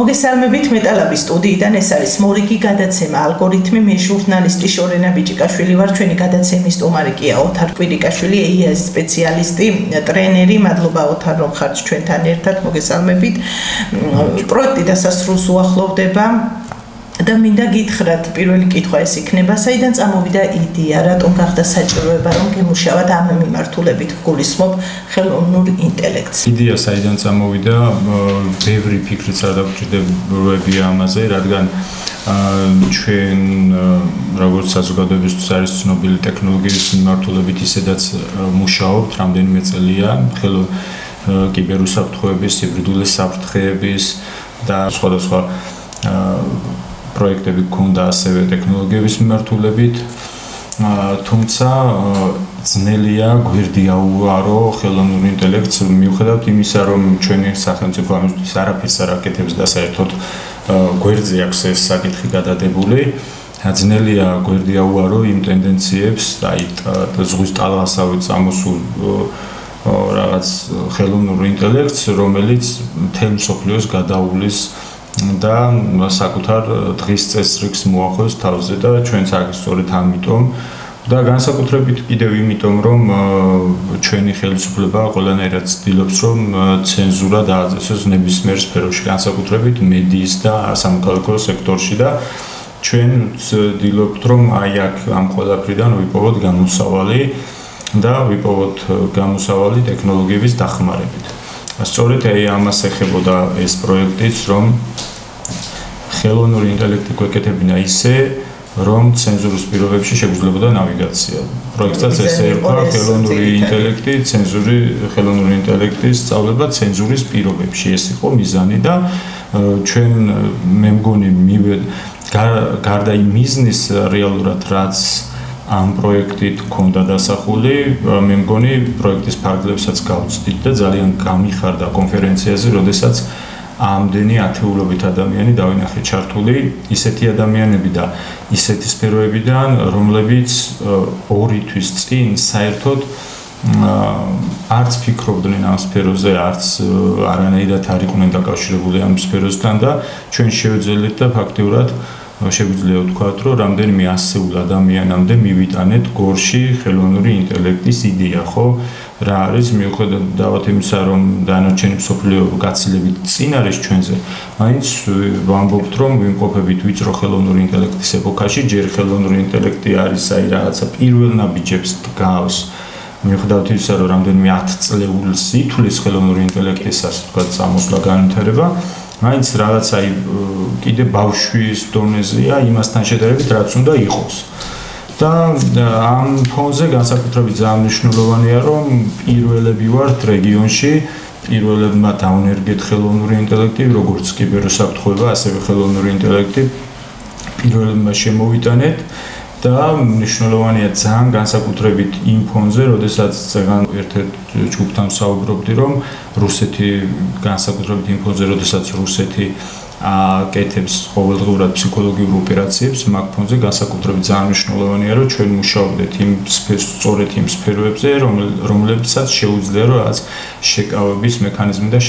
მოგესალმებით მეტალაბის სტუდიიდან ეს არის მორიგი გადაცემა ალგორითმი მე ჟურნალისტი შორენა ბიჭიკაშვილი ვარ ჩვენი გადაცემის სტუმარი კი ოთარ კვირიკაშვილი AI სპეციალისტი ტრენერი მადლობა ოთარ რომ ხართ ჩვენთან ერთად მოგესალმებით პროექტი დასასრულს უახლოვდება და მინდა გითხრათ პირველი კითხვა ეს იქნება საიდან წამოვიდა იდეა რატომ გახდა საჭიროება რომ გემუშავათ ამ მიმართულებით ვგულისხმობ ხელოვნურ ინტელექტს იდეა საიდან წამოვიდა ბევრი ფიქრიც არ დაგვჭირდებია ამაზე რადგან ჩვენ როგორც საზოგადოებისთვის არის ცნობილი ტექნოლოგიის მიმართულებით ისედაც მუშაობთ რამდენიმე წელია კიბერუსაფრთხოების ჰიბრიდული საფრთხეების და სხვადასხვა პროექტები გქონდა ასევე ტექნოლოგიების მიმართულებით თუმცა ძნელია გვერდია უარო ხელოვნურ ინტელექტს მიუხედავად იმისა რომ ჩვენი სახელმწიფო ამისთვის არაფერს არ აკეთებს და საერთოდ გვერდზე აქვს ეს საკითხი გადადებული ძნელია გვერდია უარო იმ ტენდენციებს აი ზღვის ტალღასავით წამოსულ რაღაც ხელოვნურ ინტელექტს რომელიც მთელ მსოფლიოს გადაუვლის და საკუთარ დღის წესრიგს მოახოს თავზე და ჩვენც აქ სწორედ ამიტომ და განსაკუთრებით კიდევ იმიტომ რომ ჩვენი ხელისუფლება ყველანაირად ცდილობს რომ ცენზურა დააწესოს ნებისმიერ სფეროში განსაკუთრებით მედიის და სამოქალაქო სექტორში და ჩვენ ცდილობთ რომ აი აქ ამ ყველაფრიდან ვიპოვოთ გამოსავალი და ვიპოვოთ გამოსავალი ტექნოლოგიების დახმარებით სწორედ აი ამას ეხებოდა ეს პროექტიც რომ ხელოვნური ინტელექტი გვეკეთებინა ისე რომ ცენზურის პირობებში შეგვიძლებოდა ნავიგაცია. პროექტსაც ესე ერქვა ხელოვნური ინტელექტი, ხელოვნური ინტელექტის სწავლება ცენზურის პირობებში. ეს იყო მიზანი და ჩვენ მე მგონი გარდა იმ მიზნის რეალურად რაც ამ პროექტით ქონდა დასახული, მე მგონი პროექტის ფარგლებსაც გავწვდით და ძალიან გამიხარდა კონფერენციაზე, როდესაც ამდენი ათეულობით ადამიანი დავინახე ჩართული ისეთი ადამიანები და ისეთი სფეროებიდან, რომლებიც 2 თვის წინ საერთოდ არც ფიქრობდნენ ამ სფეროზე, არც არანაირად არ იყვნენ დაკავშირებული ამ სფეროსთან და ჩვენ შევძელით და ფაქტიურად შეგვიძლია ვთქვათ, რომ რამდენიმე ასეულ ადამიანამდე მივიტანეთ გორში ხელოვნური ინტელექტის იდეა, ხო? რა არის მიუხედავად იმისა, რომ დანარჩენი მსოფლიო გაცილებით წინ არის ჩვენზე, მაინც ვამბობთ, რომ ვიმყოფებით ვიწრო ხელოვნური ინტელექტის ეპოქაში, ჯერ ხელოვნური ინტელექტი არის აი რაღაცა პირველ ნაბიჯებს დგავს. მიუხედავად იმისა, რომ რამდენიმე 10 წლეულს ითვლის ხელოვნური ინტელექტის ასე ვთქვათ წამოსვლა განვითარება მაინც რაღაც აი კიდე ბავშვის დონეზეა იმასთან შედარებით რაც უნდა იყოს. და ამ ფონზე განსაკუთრებით ძალიან მნიშვნელოვანია რომ პირველები ვართ რეგიონში, პირველებმა დავნერგეთ ხელოვნური ინტელექტი, როგორც კიბერუსაფრთხოება, ასევე ხელოვნური ინტელექტი პირველებმა შემოვიტანეთ და მნიშვნელოვანია ძალიან განსაკუთრებით იმ ფონზე, როდესაც ზეგან ერთ-ერთ ჯგუფთან ვსაუბრობდი, რომ რუსეთი განსაკუთრებით იმ ფონზე, როდესაც რუსეთი აკეთებს ყოველდღიურად ფსიქოლოგიურ ოპერაციებს, მაგ ფონზე განსაკუთრებით ძალიან მნიშვნელოვანია, რომ ჩვენ მუშაობდეთ სწორედ იმ სფეროებზე, რომლებსაც შეუძლია რომ რაღაც შეკავების მექანიზმი და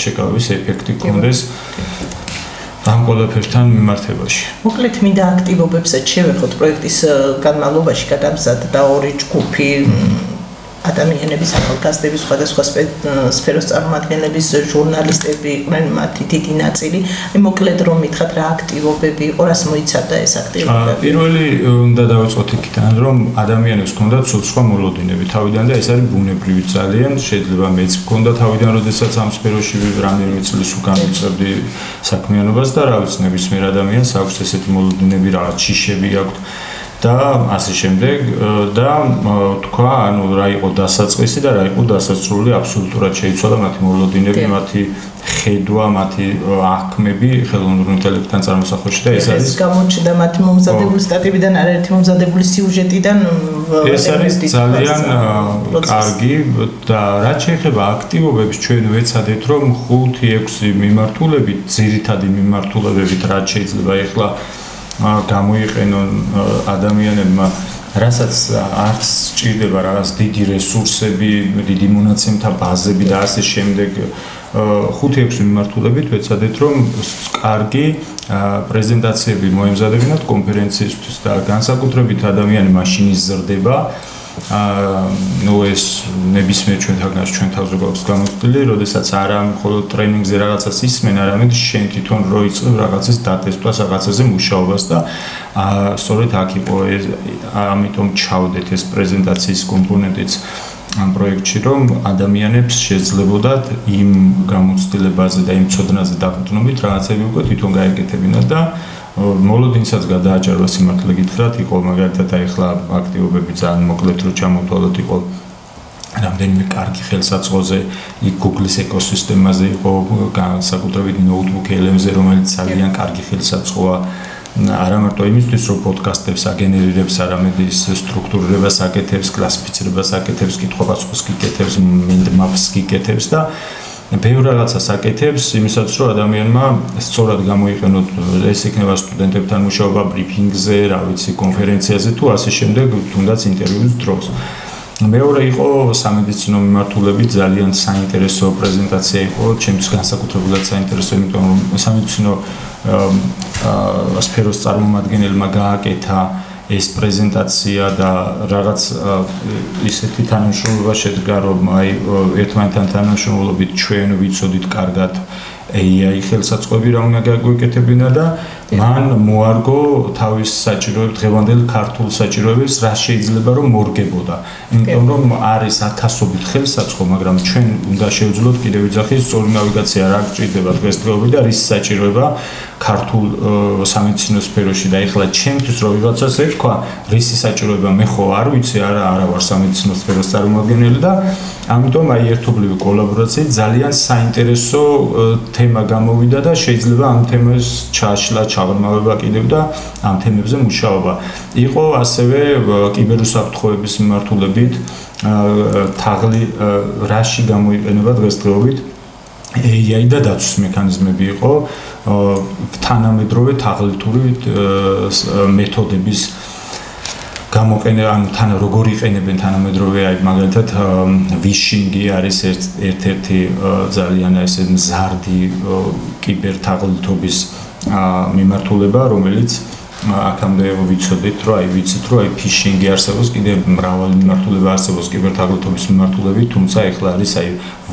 შეკავების ეფექტი გქონდეს ამ ყველაფერთან მიმართებაში. მოკლედ მინდა აქტივობებსაც შევეხოთ პროექტის განმავლობაში გადამზადდა 2 ჯგუფი ადამიანების ახალგაზრდების სხვადასხვა სფეროს წარმომადგენლების ჟურნალისტები იყვნენ მათი დიდი ნაწილი. მოკლედ რომ მითხრათ რა აქტივობები იყო, რას მოიცავდა ეს აქტივობები? პირველი უნდა დავიწყოთ იქიდან, რომ ადამიანებს ჰქონდათ სხვა მოლოდინები თავიდან და ეს არის ბუნებრივი ძალიან. შეიძლება მეც ჰქონდა თავიდან, როდესაც ამ სფეროში რამდენიმე წლის უკან ვიწყებდი საქმიანობას და რა ვიცი, ნებისმიერ ადამიანს აქვს ესეთი მოლოდინები, რაღაც შიშები აქვს. და ასე შემდეგ და თქვა, ანუ რა იყო დასაწყისი და რა იყო დასასრული, აბსოლუტურად შეიცვალა მათი მოლოდინები, მათი ხედვა, მათი აღქმები ხელოვნურ ინტელექტთან წარმოსახვაში და ეს არის გამოჩნდა მათი მომზადებული სტატიებიდან, არაერთი მომზადებული სიუჟეტიდან ეს არის ძალიან კარგი და რაც შეეხება აქტივობებს, ჩვენ ვეცადეთ რომ 5-6 მიმართულებით, ძირითადი მიმართულებებით რაც შეიძლება ეხლა გამოიყენონ ადამიანებმა, რასაც არც სჭირდება რაღაც დიდი რესურსები, დიდი მონაცემთა ბაზები და ასე შემდეგ 5-6 მიმართულებით ვეცადეთ რომ კარგი პრეზენტაციები მოემზადებინათ კონფერენციისთვის და განსაკუთრებით ადამიანი მაშინ იზრდება ეს ნებისმიერ ჩვენ თავზე გვაქვს გამოცდილი, როდესაც არა მხოლოდ ტრენინგზე რაღაცას ისმენ, არამედ შენ თვითონ რო იწყებ რაღაცის დატესტვას, რაღაცაზე მუშაობას და სწორედ აქ იყო ამიტომ ჩავდეთ ეს პრეზენტაციის კომპონენტიც ამ პროექტში, რომ ადამიანებს შეძლებოდათ იმ გამოცდილებაზე და იმ ცოდნაზე დაყრდნობით რაღაცები უკვე თვითონ გაეკეთებინათ და მოლოდინსაც გადააჭარბა სიმართლე გითხრათ, იყო მაგალითად ახლა აქტივობები ძალიან მოკლედ რო ჩამოვთვალოთ, იყო რამდენიმე კარგი ხელსაწყოზე იქ Google-ის ეკოსისტემაზე იყო განსაკუთრებით notebook LM-ზე, რომელიც ძალიან კარგი ხელსაწყოა არა მარტო იმისთვის, რომ პოდკასტებს აგენერირებს, არამედ ის სტრუქტურირებას აკეთებს, კლასიფიცირებას აკეთებს, კითხვა-პასუხს გიკეთებს, mind maps გიკეთებს და ბევრ რაღაცას აკეთებს იმისაც, რომ ადამიანმა სწორად გამოიყენოთ ეს იქნება სტუდენტებთან მუშაობა ბრიფინგზე, რა ვიცი, კონფერენციაზე თუ ასე შემდეგ, თუნდაც ინტერვიუს დროს. მეორე იყო სამედიცინო მიმართულებით ძალიან საინტერესო პრეზენტაცია იყო, ჩემთვის განსაკუთრებულად საინტერესო, იმიტომ რომ სამედიცინო სფეროს წარმომადგენელმა გააკეთა ეს პრეზენტაცია და რაღაც ისეთი თანამშრომლობა შედგა, რომ ერთმანეთთან თანამშრომლობით ჩვენ ვიცოდით კარგად AI ხელსაწყოები რა უნდა გაგვეკეთებინა და მან მოარგო თავის საჭიროებს, დღევანდელ ქართულ საჭიროებს, რა შეიძლება რომ მორგებოდა. იმიტომ რომ არის ათასობით ხელსაწყო, მაგრამ ჩვენ უნდა შევძლოთ კიდევ ვიძახის სწორი ნავიგაცია რა გჭირდება დღესდღეობით და რის საჭიროება ქართულ სამედიცინო სფეროში და ეხლა ჩემთვის რო ვიღაცას ეთქვა, რისი საჭიროება მე ხო არ ვიცი, არა ვარ სამედიცინო სფეროს წარმომადგენელი და ამიტომ ერთობლივი კოლაბორაციით ძალიან საინტერესო თემა გამოვიდა და შეიძლება ამ თემას ჩააშლა ჩაღრმავება კიდევ და ამ თემებზე მუშაობა. იყო ასევე კიბერუსაფრთხოების მიმართულებით თაღლი რაში გამოიყენება დღესდღეობით AI და დაცვის მექანიზმები იყო თანამედროვე თაღლითური მეთოდების გამოყენება, ანუ როგორ იყენებენ თანამედროვე AI, მაგალითად ვიშინგი არის ერთ-ერთი ძალიან ესე მზარდი კიბერთაღლითობის მიმართულება, რომელიც აქამდე ვიცოდით, რომ ვიცით, რომ ფიშინგი არსებობს, კიდევ მრავალი მიმართულება არსებობს კიბერთაღლითობის მიმართულებით, თუმცა ეხლა არის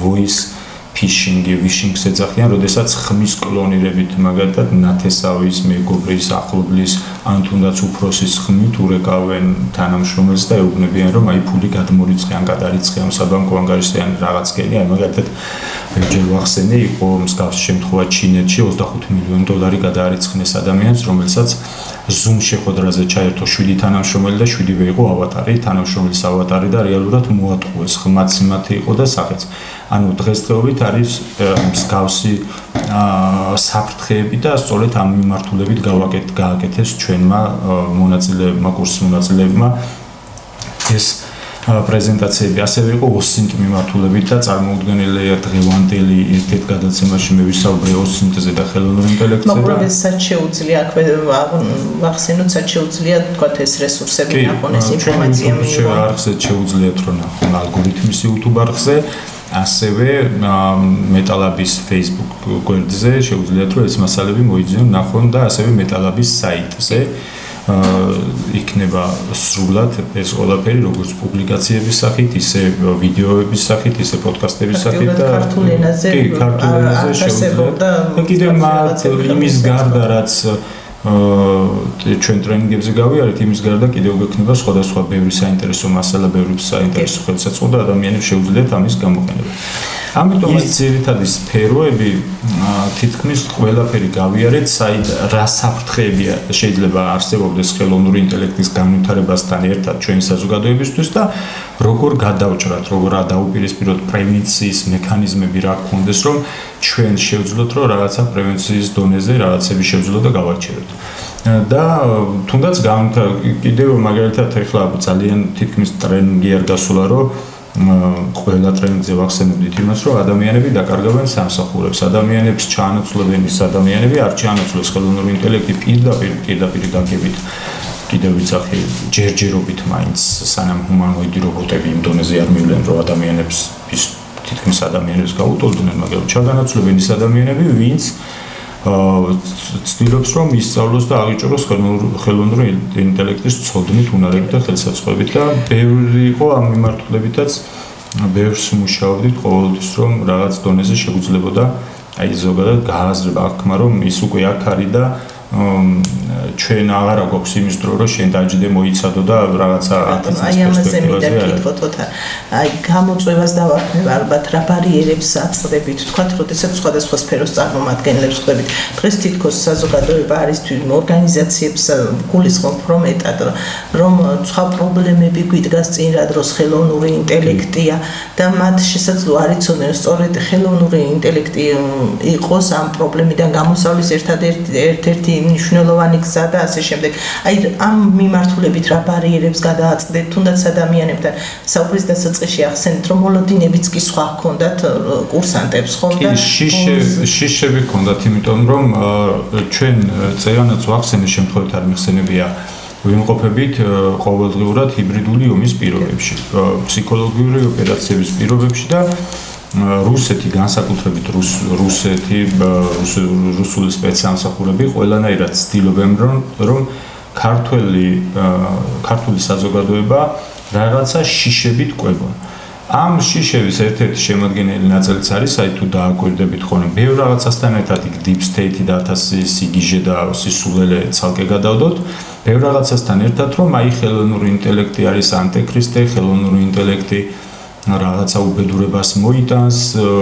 voice ფიშინგი, ვიშინგს ეძახიან, როდესაც ხმის კლონირებით, მაგალითად ნათესავის, მეგობრის, ახლობლის, ან თუნდაც უფროსის ხმით ურეკავენ თანამშრომელს და ეუბნებიან, რომ ფული გადმორიცხე, ან გადარიცხე, ან საბანკო ანგარიშზე, ან რაღაც გენი, მაგალითად ბევრჯერ ვახსენე, იყო მსგავსი შემთხვევა ჩინეთში, $25 მილიონი გადაარიცხნეს ადამიანს, რომელსაც Zoom შეხვედრაზე ჩაერთო 7 თანამშრომელი და 7-ვე იყო ავატარი, თანამშრომელის ავატარი და რეალურად მოატყუეს, ხმაც იმათი იყო და სახეც. ანუ დღესდღეობით არის მსგავსი საფრთხეები და სწორედ ამ მიმართულებით გააკეთეს ჩვენმა მონაწილეებმა, კურსის მონაწილეებმა ეს პრეზენტაციები. ასევე იყო OSINT მიმართულებით და წარმოუდგენელია დღევანდელი ერთ-ერთ გადაცემაში მე ვისაუბრე OSINT-ზე და ხელოვნურ ინტელექტზე. მოკლედ შეუძლია აქვე ვახსენოთ, შეუძლია თქვათ ეს რესურსები ნახონ, ეს ინფორმაცია მიიღონ. არხზე შეუძლიათ რომ ნახონ ალგორითმის YouTube არხზე. ასევე მეტალაბის Facebook გვერდზე შეუძლიათ რომ ეს მასალები მოიძიონ ნახონ და ასევე მეტალაბის საიტზე იქნება სრულად ეს ყველაფერი როგორც პუბლიკაციების სახით, ისე ვიდეოების სახით, ისე პოდკასტების სახით და ქართულ ენაზე შეუძლიათ და კიდევ იმის გარდა რაც ჩვენ ტრენინგებზე გავიარეთ, იმის გარდა კიდევ გექნება სხვადასხვა ბევრი საინტერესო მასალა, ბევრი საინტერესო ხელსაწყო და ადამიანებს შეუძლიათ ამის გამოყენება. ამიტომ ეს ძირითადი სფეროები თითქმის ყველაფერი გავიარეთ, საით რა საფრთხეები შეიძლება არსებობდეს ხელოვნური ინტელექტის განვითარებასთან ერთად ჩვენი საზოგადოებისთვის და როგორ გადავჭრათ, როგორ დაუპირისპიროთ პრევენციის მექანიზმები რა გქონდეს, რომ ჩვენ შევძლოთ, რომ რაღაცა პრევენციის დონეზე რაღაცები შევძლოთ და გავაჩეროთ. და თუნდაც კიდევ მაგალითად ეხლა ძალიან თითქმის ტრენინგი არ გასულა, რომ ყველა ტრენინგზე ვახსენებდით იმას, რომ ადამიანები დაკარგავენ სამსახურებს, ადამიანებს ჩაანაცვლებენ ის ადამიანები, არ ჩაანაცვლეს ხელოვნური ინტელექტი პირდაპირ გაგებით. კიდევ ვიძახი ჯერჯერობით მაინც სანამ ჰუმანოიდი რობოტები იმ დონეზე არ მივლენ, რომ ადამიანებს ის თითქმის ადამიანებს გაუტოლდნენ, მაგრამ ჩაგანაცვლებენ ის ადამიანები, ვინც ცდილობს რომ ისწავლოს და აღიჭროს ხელოვნური ინტელექტის ცოდნით, უნარებით და ხელსაწყოებით და ბევრი იყო ამ მიმართულებითაც ბევრს მუშაობდით ყოველთვის რომ რაღაც დონეზე შეგვიძლებოდა აი ზოგადად გააზრება აღქმა რომ ის უკვე აქ არის და ჩვენ აღარ გვაქვს იმის დრო რომ შენ დაჯდე მოიცადო და რაღაცა აი ამაზე მინდა კითხოთ ოთარ აი გამოწვევას დავარქმევ ალბათ რა ბარიერებს აწყდებით თქვათ როდესაც სხვადასხვა სფეროს წარმომადგენლებს ხვდებით დღეს თითქოს საზოგადოება არის ორგანიზაციებს გულისხმობ რომ ეტად რომ სხვა პრობლემები გვიდგას წინ რა დროს ხელოვნური ინტელექტია და მათ შესაძლოა არ იცოდნენ სწორედ ხელოვნური ინტელექტი იყოს ამ პრობლემიდან გამოსავლის ერთ-ერთი მნიშვნელოვანი გზა და ასე შემდეგ. აი ამ მიმართულებით რა ბარიერებს გადააწყდეთ თუნდაც ადამიანებთან საუბრის დასაწყისში ახსენეთ რომ მოლოდინებიც კი სხვა ჰქონდათ კურსანტებს ხომ და შიშები ჰქონდათ იმიტომ რომ ჩვენ წერანაც ვახსენე შემთხვევით არ მიხსენებია ვიმყოფებით ყოველდღიურად ჰიბრიდული ომის პირობებში ფსიქოლოგიური ოპერაციების პირობებში და რუსეთი განსაკუთრებით რუსეთი რუსული სპეცსამსახურები ყველანაირად ცდილობენ რომ ქართული საზოგადოება რაღაცა შიშებით ყვებონ. ამ შიშების ერთ-ერთი შემადგენელი ნაწილიც არის, აი თუ დააკვირდებით ხოლმე, ბევრ რაღაცასთან ერთად იქ deep state და 1000 სიგიჟე და სისულელე ცალკე გადავდოთ, ბევრ რაღაცასთან ერთად რომ აი ხელოვნური ინტელექტი არის ანტიქრისტე, ხელოვნური ინტელექტი რაღაცა უბედურებას მოიტანს,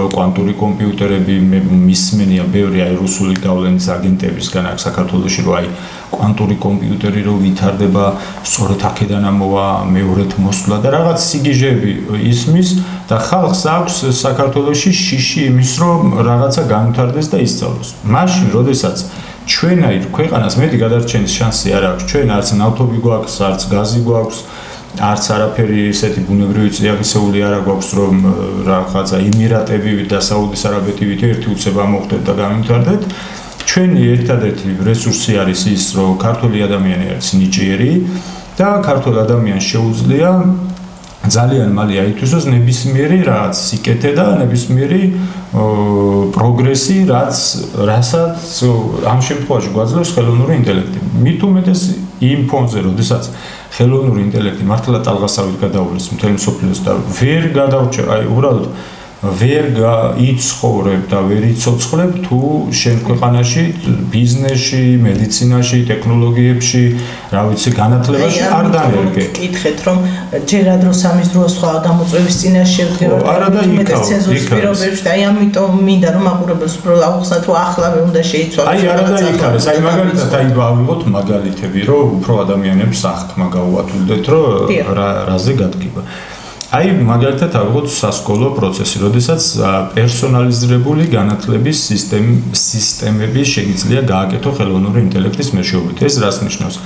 კვანტური კომპიუტერები მისმენია ბევრი აი რუსული გავლენის აგენტებისგან აქ საქართველოში რომ აი კვანტური კომპიუტერი რო ვითარდება, სწორედ აქედან ამოვა მეორეთ მოსვლა და რაღაც სიგიჟეები ისმის და ხალხს აქვს საქართველოში შიში იმის რომ რაღაცა განვითარდეს და ისწავლოს. მაშინ, როდესაც ჩვენაირ ქვეყანას მეტი გადარჩენის შანსი არ აქვს, ჩვენ არც ნავთობი გვაქვს, არც გაზი გვაქვს არც არაფერი ესეთი ბუნებრივი წიაღისეული არ აქვს რომ რაღაცა ემირატები და საუდის არაბეთივით ერთი უცება მოხდეთ და გამიმთარდეთ ჩვენი ერთადერთი რესურსი არის ის რომ ქართული ადამიანი არის ნიჭიერი და ქართულ ადამიანს შეუძლია ძალიან მალე აითვისოს ნებისმიერი რაღაც სიკეთე და ნებისმიერი პროგრესი რასაც ამ შემთხვევაში გვაძლევს ხელოვნური ინტელექტი მით უმეტეს იმ ფონზე როდესაც ხელოვნური ინტელექტი მართლა ტალღასავით გადაუვლის მთელ მსოფლიოს და ვერ გადავრჩა, აი უბრალოდ ვერ იცხოვრებ და ვერ იცოცხლებ თუ შენ ქვეყანაში ბიზნესში, მედიცინაში, ტექნოლოგიებში, რა ვიცი, განათლებაში არ დანერგე. კითხეთ რომ ჯერ ადროს ამის დროს სხვა გამოწვევის წინაშე ვდგებოდ მეტად ცენზურის პირობებში და აი ამიტომ მინდა რომ აყურებელს უბრალოდ აუხსნათ რომ ახლავე უნდა შეიცვალოს. აი არა და იქ არის, აი მაგალითად აი ავიღოთ მაგალითები რომ უფრო ადამიანებს აღქმა გაუათულდეთ რომ რაზე გადგება. აი მაგალითად ავიღოთ სასკოლო პროცესი, როდესაც პერსონალიზირებული განათლების სისტემები შეიძლება გააკეთო ხელოვნური ინტელექტის მეშვეობით. ეს რას ნიშნავს?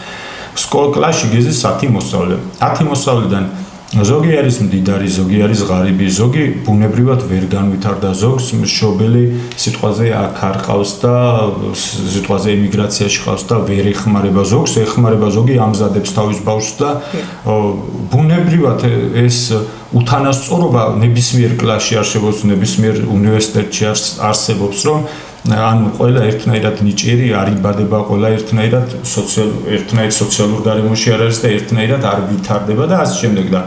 კლასში გიზის 10 მოსწავლე. 10 მოსწავლედან ზოგი არის მდიდარი, ზოგი არის ღარიბი, ზოგი ბუნებრივად ვერ განვითარდა, ზოგს მშობელი სიტყვაზე აქ არ ყავს და სიტყვაზე ემიგრაციაში ყავს და ვერ ეხმარება, ზოგს ეხმარება, ზოგი ამზადებს თავის ბავშვს და ბუნებრივად ეს უთანასწორობა ნებისმიერ კლასში არსებობს, ნებისმიერ უნივერსიტეტში არსებობს, რომ ანუ ყველა ერთნაირად ნიჭიერი არ იბადება, ყველა ერთნაირად სოციალურ გარემოში არ არის და ერთნაირად არ ვითარდება და ასე შემდეგ და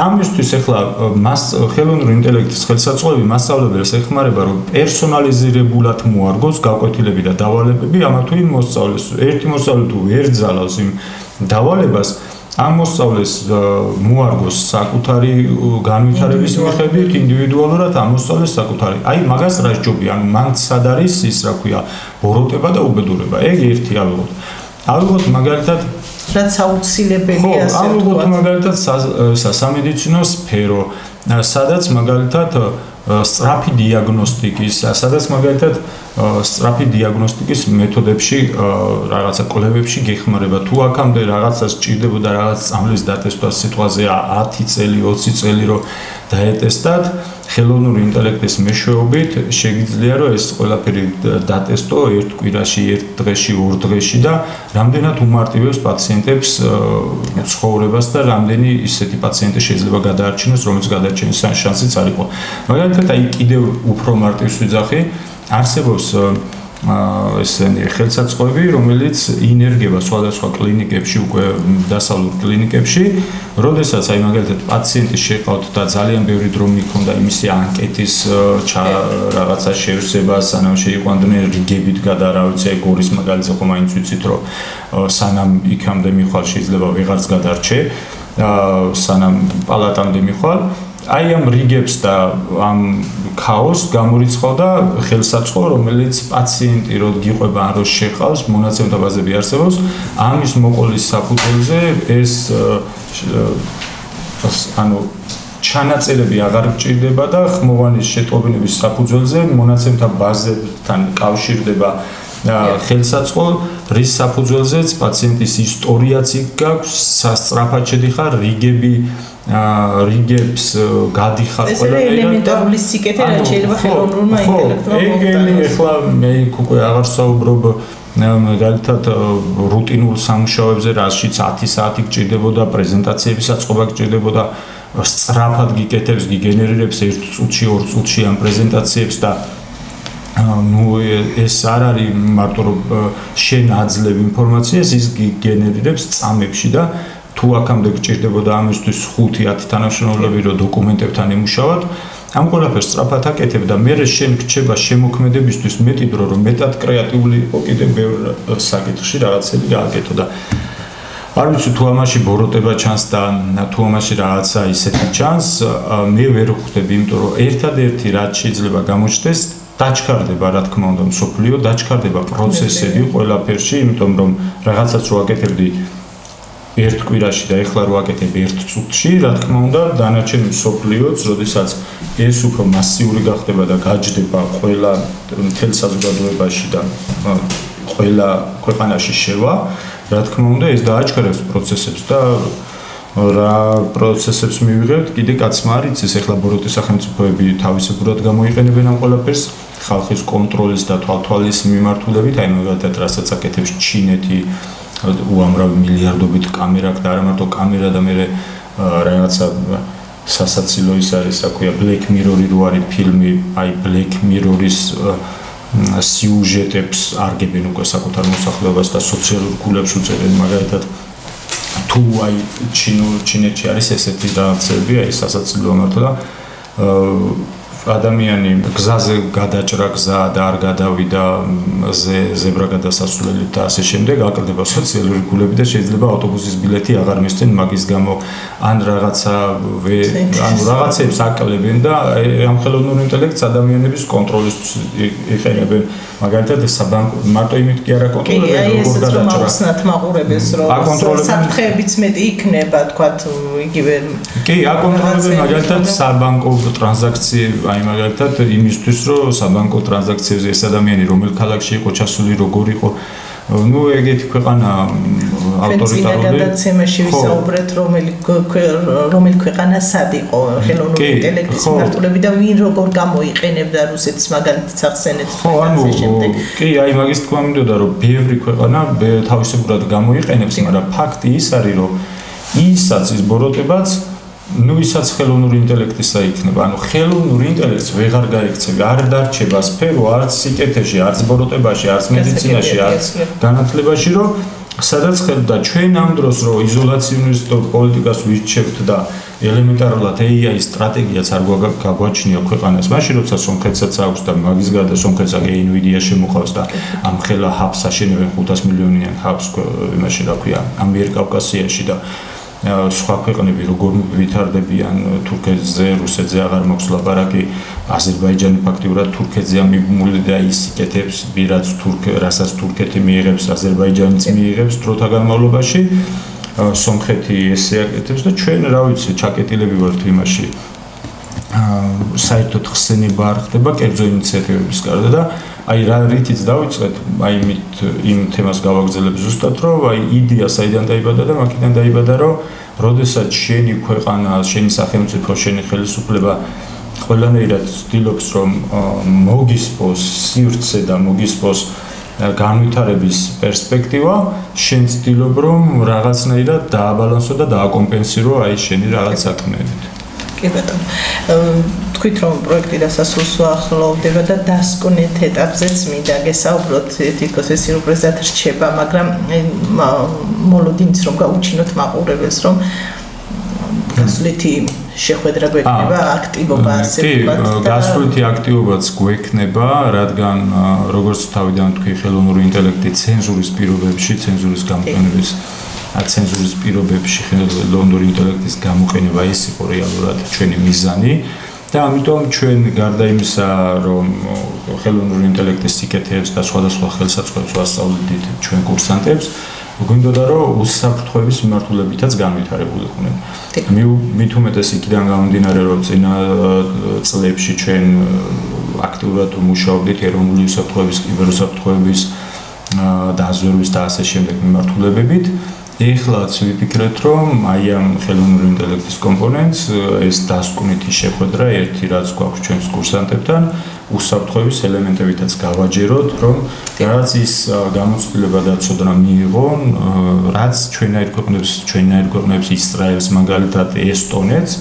ამისთვის ახლა ხელოვნური ინტელექტის ხელსაწყოები მასწავლებელს ეხმარება რომ პერსონალიზირებულად მოარგოს გაკვეთილები და დავალებები ამა თუ იმ მოსწავლეს ერთი მოსწავლე თუ ვერ ძალავს იმ დავალებას ამ მოსწავლეს მოარგოს საკუთარი განვითარების მიხედვით ინდივიდუალურად ამ მოსწავლეს საკუთარი აი მაგას რა ჯობია ანუ მან სად არის ის რა ქვია ბოროტება და უბედურება ეგ ერთი ავიღოთ მაგალითად რაც აუცილებელია ასე ვთქვათ ავიღოთ მაგალითად სამედიცინო სფერო სადაც მაგალითად სწრაფი დიაგნოსტიკის, სადაც მაგალითად სწრაფი დიაგნოსტიკის მეთოდებში რაღაცა კვლევებში გეხმარება თუ აქამდე რაღაცას სჭირდებოდა რაღაც წამლის დატესტვა სიტყვაზე 10 წელი, 20 წელი რომ დაეტესტათ, ხელოვნური ინტელექტის მეშვეობით შეგიძლია რომ ეს ყველაფერი დატესტო ერთ კვირაში, ერთ დღეში, ორ დღეში და რამდენად უმარტივებს პაციენტებს ცხოვრებას და რამდენი ისეთი პაციენტი შეიძლება გადაარჩინოს, რომელიც გადარჩენის შანსიც არ იყო. მაგალითად, აი კიდევ უფრო მარტივს ვიძახი, არსებობს ესენი ხელსაწყოები, რომელიც ინერგება სხვადასხვა კლინიკებში, უკვე დასავლურ კლინიკებში, როდესაც აი მაგალითად პაციენტი შეყავთ და ძალიან ბევრი დრო მიქონდა იმისი ანკეტის რაღაცა შევსება, სანამ შეიყვანდნენ რიგებით გადარავიცე გორის მაგალითზე ხომ აინც ვიცით რომ სანამ იქამდე მიხვალ შეიძლება ვეღარც გადარჩე, სანამ პალატამდე მიხვალ აი ამ რიგებს და ამ ქაოსს გამორიცხავდა ხელსაწყო, რომელიც პაციენტი რო გიყვება ან რო შეყავს, მონაცემთა ბაზები არსებობს, ამის მოყოლის საფუძველზე ეს ანუ ჩანაწერები აღარ გჭირდება და ხმოვანის შეტყობინების საფუძველზე მონაცემთა ბაზებთან კავშირდება ხელსაწყო, რის საფუძველზეც პაციენტის ისტორიაც გაქვს, სასწრაფად შედიხარ რიგებს გადიხარ ყველანაირად. ეს ელემენტარული სიკეთე რაც შეიძლება ხელოვნურმა ინტელექტმა მოხდეს. ეხლა მე უკვე აღარ საუბრობ მაგალითად რუტინულ სამუშაოებზე, რაშიც 10 საათი გჭირდებოდა, პრეზენტაციების აწყობა გჭირდებოდა, სწრაფად გიკეთებს, გიგენერირებს 1 წუთში, 2 წუთში ამ პრეზენტაციებს და ну ეს არ არის მარტო რომ შენ აძლევ ინფორმაციას, ის გიგენერირებს წამებში და თუ აქამდე გჭირდებოდა ამისთვის 5-10 თანამშრომლები რომ დოკუმენტებთან ემუშავოთ, ამ ყველაფერს სწრაფად აკეთებ და მე შენ გრჩება შემოქმედებისთვის მეტი დრო რომ მეტად კრეატიული იყო კიდე ბევრ საკითხში რაღაცები გააკეთო და არ ვიცი თუ ამაში ბოროტება ჩანს და თუ ამაში რაღაცა ისეთი ჩანს, მე ვერ ხვდები, იმიტომ რომ ერთადერთი რაც შეიძლება გამოჩნდეს დაჩქარდება რა თქმა უნდა მსოფლიო, დაჩქარდება პროცესები ყველაფერში, იმიტომ რომ რაღაცას რო აკეთებდი ერთ კვირაში და ეხლა რო აკეთებ 1 წუთში, რა თქმა უნდა, დანარჩენ მსოფლიოც, როდესაც ეს უფრო მასიური გახდება და გაჯდება ყველა მთელ საზოგადოებაში და ყველა ქვეყანაში შევა, რა თქმა უნდა, ეს დააჩქარებს პროცესებს და რა პროცესებს მივიღებთ, კიდე კაცმა არ იცის, ეხლა ბოროტის სახელმწიფოები თავისებურად გამოიყენებენ ამ ყველაფერს, ხალხის კონტროლის და თვალთვალის მიმართულებით, აი მაგალითად, რასაც აკეთებს ჩინეთი, უამრავი მილიარდობით კამერა და არა მარტო კამერა და მე რაღაცა სასაცილო ის არის, რა ქვია, Black Mirror-ი რო არის ფილმი, აი Black Mirror-ის სიუჟეტებს არგებენ უკვე საკუთარ მოსახლეობას და სოციალურ გულებს უწევენ, მაგალითად თუ აი ჩინეთში არის ესეთი რაღაცები, აი სასაცილო მართლა ადამიანი გზაზე გადაჭრა გზა და არ გადავიდა ზებრა გადასასვლელით და ასე შემდეგ აკლდება სოციალური გულები და შეიძლება ავტობუსის ბილეთი აღარ მისცენ მაგის გამო ან რაღაცა ანუ რაღაცებს აკლებენ და ამ ხელოვნურ ინტელექტს ადამიანების კონტროლისთვის იყენებენ მაგალითად საბანკო მარტო იმით კი არა კონტროლებენ როგორ გადაჭრა ახსნათ მაყურებელს რომ საფრთხეებიც მეტი იქნება თქვათ იგივე კი აკონტროლებენ მაგალითად საბანკო ტრანზაქციები აი მაგალითად იმისთვის რომ საბანკო ტრანზაქციებზე ეს ადამიანი რომელ ქალაქში იყო ჩასული როგორ იყო ну ეგეთი ქვეყანა ავტორიტარული გადაცემაში ვისაუბრეთ რომელი ქვეყანა სად იყო ხელოვნური ინტელექტის მიმართულებით და ვინ როგორ გამოიყენებდა რუსეთის მაგალითად ახსენეთ ხო ანუ კი აი მაგის თქვა მინდოდა რომ ბევრი ქვეყანა თავისებურად გამოიყენებს მაგრამ ფაქტი ის არის რომ ისაც ის ბოროტებაც ну ისაც ხელოვნური ინტელექტისა იქნება ანუ ხელოვნური ინტელექტს ვეღარ გაიქცევი არ დარჩება სფერო არც სიკეთეში არც ბოროტებაში არც მედიცინაში არც განათლებაში რომ სადაც ხედავდა ჩვენ ამ დროს რომ იზოლაციონისტ პოლიტიკას ვირჩევთ და ელემენტარულად AI სტრატეგიაც არ გაგვაჩნია ქვეყანას მაშინ როცა სომხეთსაც აქვს და მაგის გარდა სომხეთს აგ NVIDIA შემოყავს და ამ ხელა ჰაბს აშენებენ 500 მილიონიან ჰაბს იმაში რა ქვია ამიერკავკასიაში და სხვა ქვეყნები როგორ ვითარდებიან თურქეთზე, რუსეთზე აღარ მაქვს ლაპარაკი, აზერბაიჯანი ფაქტიურად თურქეთზეა მიბმული და ის იკეთებს რასაც თურქეთი მიიღებს, აზერბაიჯანიც მიიღებს დროთა განმავლობაში, სომხეთი ესე აკეთებს და ჩვენ რა ვიცი, ჩაკეტილები ვართ იმაში. საერთოდ ხსენება არ ხდება კერძო ინიციატივების გარდა და აი რა რითიც დავიწყეთ, აი იმ თემას გავაგრძელებ ზუსტად, რომ აი იდეა საიდან დაიბადა და მაგიდან დაიბადა, რომ როდესაც შენი ქვეყანა, შენი სახელმწიფო, შენი ხელისუფლება ყველანაირად ცდილობს რომ მოგისპოს სივრცე და მოგისპოს განვითარების პერსპექტივა, შენ ცდილობ რომ რაღაცნაირად დააბალანსო და დააკომპენსირო აი შენი რაღაც საქმეებით. კი ბატონო. თქვით რომ პროექტი დასასრულს უახლოვდება და დასკვნით ეტაპზეც მინდა გესაუბროთ, თითქოს ეს სიურპრიზად რჩება, მაგრამ მოლოდინს რომ გაუჩინოთ მაყურებელს რომ გასვლითი შეხვედრა გვექნება, აქტივობა ასე ვთქვათ. კი, გასვლითი აქტივობაც გვექნება, რადგან როგორც თავიდან თქვი, ხელოვნური ინტელექტი ცენზურის პირობებში, ცენზურის გამოყენების ცენზურის პირობებში ხელოვნური ინტელექტის გამოყენება ეს იყო რეალურად ჩვენი მიზანი და ამიტომ ჩვენ გარდა იმისა, რომ ხელოვნური ინტელექტის სიკეთეებს და სხვადასხვა ხელსაწყოებს ვასწავლეთ ჩვენ კურსანტებს, გვინდოდა რომ უსაფრთხოების მიმართულებითაც განვითარებულიყვნენ. მით უმეტეს იქიდან გამომდინარე, რომ წინა წლებში ჩვენ აქტიურად მუშაობდით ეროვნული უსაფრთხოების, კიბერუსაფრთხოების დაზვერვის და ასე შემდეგ მიმართულებებით. ეხლაც ვიფიქრეთ, რომ აი ამ ხელოვნური ინტელექტის კომპონენტს ეს დასკვნითი შეხვედრა ერთი რაც გვაქვს ჩვენს კურსანტებთან უსაფრთხოების ელემენტებითაც გავაჯეროთ, რომ რაც ის გამოცდილება და ცოდნა მიიღონ, რაც ჩვენაირ ქვეყნებს ისრაელს მაგალითად ესტონეთს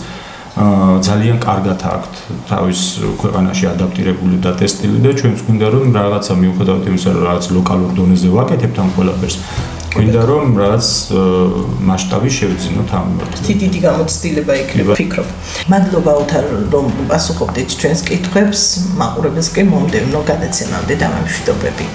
ძალიან კარგად აქვთ თავის ქვეყანაში ადაპტირებული და ტესტილი და ჩვენც გვინდა რომ რაღაცა მიუხედავად იმისა, რომ რაღაც ლოკალურ დონეზე ვაკეთებთ ამ ყველაფერს. გვინდა რომ რაღაც მასშტაბი შევძინოთ ამ მიმართულებით. დიდი გამოცდილება იქნება, ვფიქრობ. მადლობა უთარ რომ პასუხობდით ჩვენს კითხვებს, მაყურებელს კი მომდევნო გადაცემამდე დამამშვიდობები.